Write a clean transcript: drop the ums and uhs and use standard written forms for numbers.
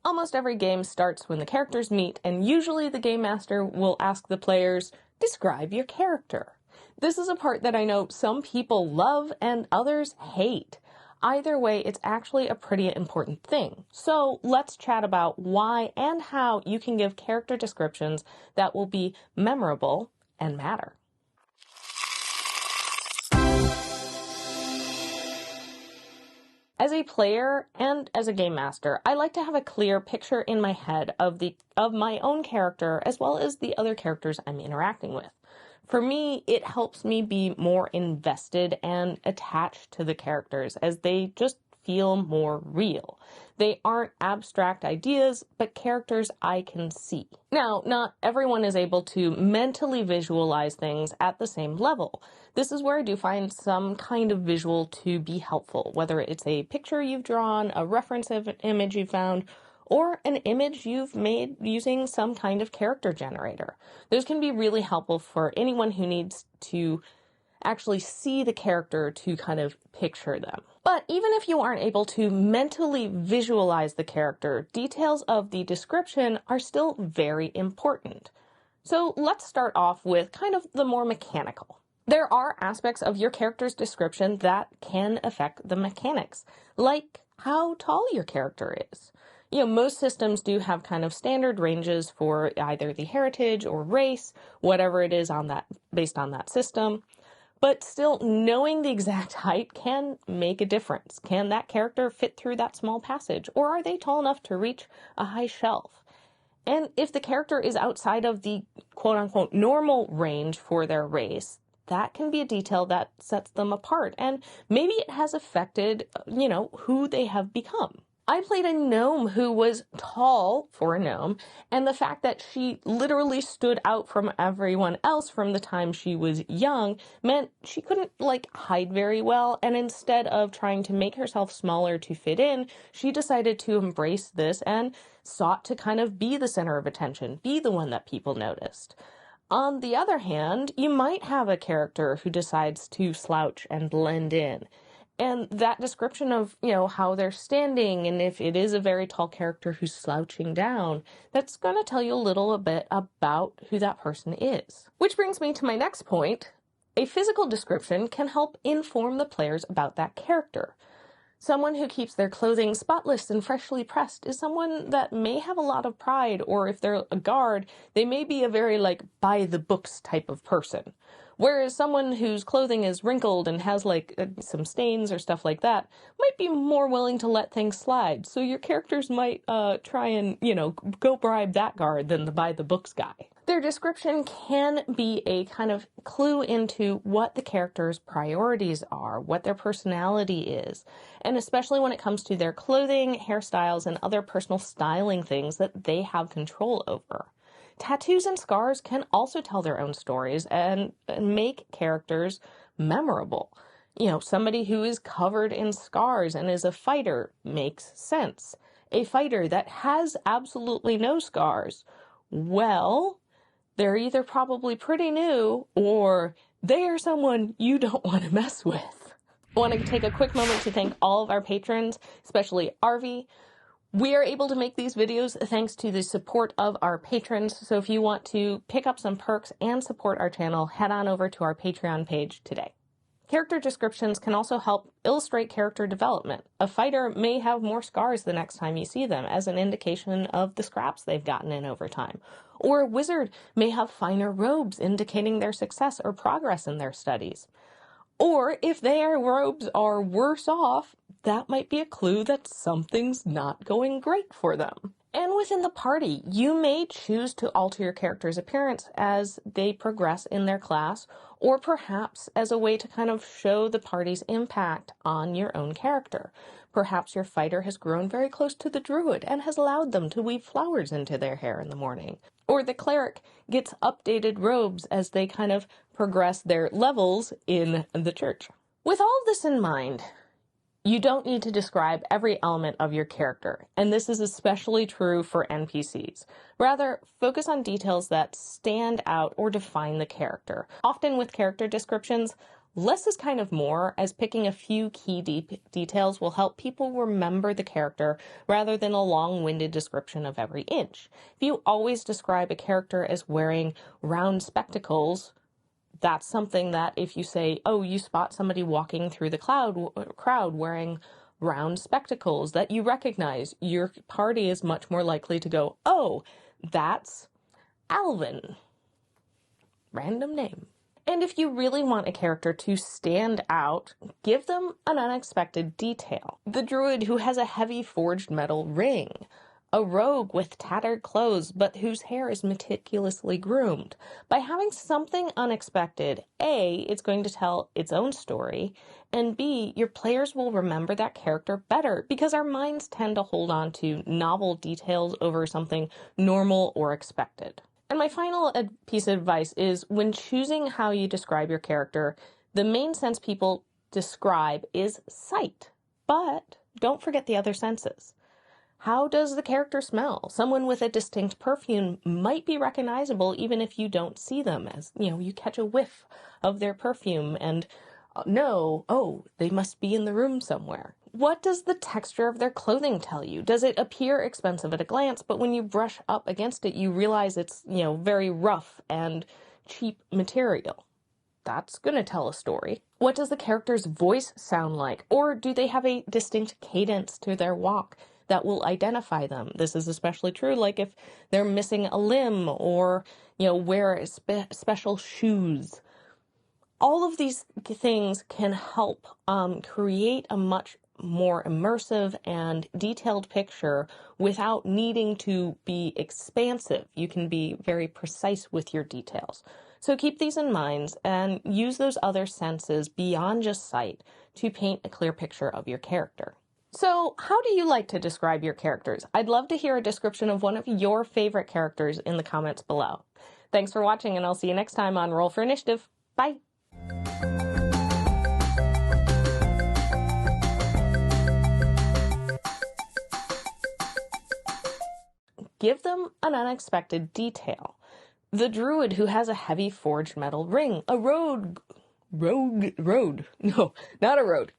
Almost every game starts when the characters meet, and usually the game master will ask the players, describe your character. This is a part that I know some people love and others hate. Either way, it's actually a pretty important thing. So let's chat about why and how you can give character descriptions that will be memorable and matter. As a player and as a game master, I like to have a clear picture in my head of my own character as well as the other characters I'm interacting with. For me, it helps me be more invested and attached to the characters as they just feel more real. They aren't abstract ideas, but characters I can see. Now, not everyone is able to mentally visualize things at the same level. This is where I do find some kind of visual to be helpful, whether it's a picture you've drawn, a reference of an image you found, or an image you've made using some kind of character generator. Those can be really helpful for anyone who needs to actually see the character to kind of picture them. But even if you aren't able to mentally visualize the character, details of the description are still very important. So let's start off with kind of the more mechanical. There are aspects of your character's description that can affect the mechanics, like how tall your character is. Most systems do have kind of standard ranges for either the heritage or race, whatever it is based on that system. But still, knowing the exact height can make a difference. Can that character fit through that small passage, or are they tall enough to reach a high shelf? And if the character is outside of the quote-unquote normal range for their race, that can be a detail that sets them apart, and maybe it has affected, who they have become. I played a gnome who was tall for a gnome, and the fact that she literally stood out from everyone else from the time she was young meant she couldn't, hide very well, and instead of trying to make herself smaller to fit in, she decided to embrace this and sought to kind of be the center of attention, be the one that people noticed. On the other hand, you might have a character who decides to slouch and blend in. And that description of, how they're standing, and if it is a very tall character who's slouching down, that's going to tell you a little bit about who that person is. Which brings me to my next point. A physical description can help inform the players about that character. Someone who keeps their clothing spotless and freshly pressed is someone that may have a lot of pride, or if they're a guard, they may be a very, by-the-books type of person. Whereas someone whose clothing is wrinkled and has some stains or stuff like that might be more willing to let things slide. So your characters might try and, go bribe that guard than the by-the-books guy. Their description can be a kind of clue into what the character's priorities are, what their personality is, and especially when it comes to their clothing, hairstyles, and other personal styling things that they have control over. Tattoos and scars can also tell their own stories and make characters memorable. Somebody who is covered in scars and is a fighter makes sense. A fighter that has absolutely no scars, well, they're either probably pretty new or they are someone you don't want to mess with. I want to take a quick moment to thank all of our patrons, especially Arvi. We are able to make these videos thanks to the support of our patrons, so if you want to pick up some perks and support our channel, head on over to our Patreon page today. Character descriptions can also help illustrate character development. A fighter may have more scars the next time you see them, as an indication of the scraps they've gotten in over time. Or a wizard may have finer robes, indicating their success or progress in their studies. Or if their robes are worse off, that might be a clue that something's not going great for them. And within the party, you may choose to alter your character's appearance as they progress in their class, or perhaps as a way to kind of show the party's impact on your own character. Perhaps your fighter has grown very close to the druid and has allowed them to weave flowers into their hair in the morning. Or the cleric gets updated robes as they kind of progress their levels in the church. With all of this in mind, you don't need to describe every element of your character, and this is especially true for NPCs. Rather, focus on details that stand out or define the character. Often with character descriptions, Less is kind of more, as picking a few key details will help people remember the character rather than a long-winded description of every inch. If you always describe a character as wearing round spectacles, that's something that if you say, oh, you spot somebody walking through the crowd wearing round spectacles that you recognize, your party is much more likely to go, oh, that's Alvin. Random name. And if you really want a character to stand out, give them an unexpected detail. The druid who has a heavy forged metal ring. A rogue with tattered clothes but whose hair is meticulously groomed. By having something unexpected, A, it's going to tell its own story, and B, your players will remember that character better because our minds tend to hold on to novel details over something normal or expected. And my final piece of advice is when choosing how you describe your character, the main sense people describe is sight, but don't forget the other senses. How does the character smell? Someone with a distinct perfume might be recognizable even if you don't see them, as, you catch a whiff of their perfume and know, oh, they must be in the room somewhere. What does the texture of their clothing tell you? Does it appear expensive at a glance, but when you brush up against it, you realize it's, very rough and cheap material? That's going to tell a story. What does the character's voice sound like? Or do they have a distinct cadence to their walk that will identify them? This is especially true, like if they're missing a limb or, wear special shoes. All of these things can help create a much more immersive and detailed picture without needing to be expansive. You can be very precise with your details. So keep these in mind and use those other senses beyond just sight to paint a clear picture of your character. So how do you like to describe your characters? I'd love to hear a description of one of your favorite characters in the comments below. Thanks for watching, and I'll see you next time on Roll for Initiative. Bye! Give them an unexpected detail. The druid who has a heavy forged metal ring. A road. No, not a road.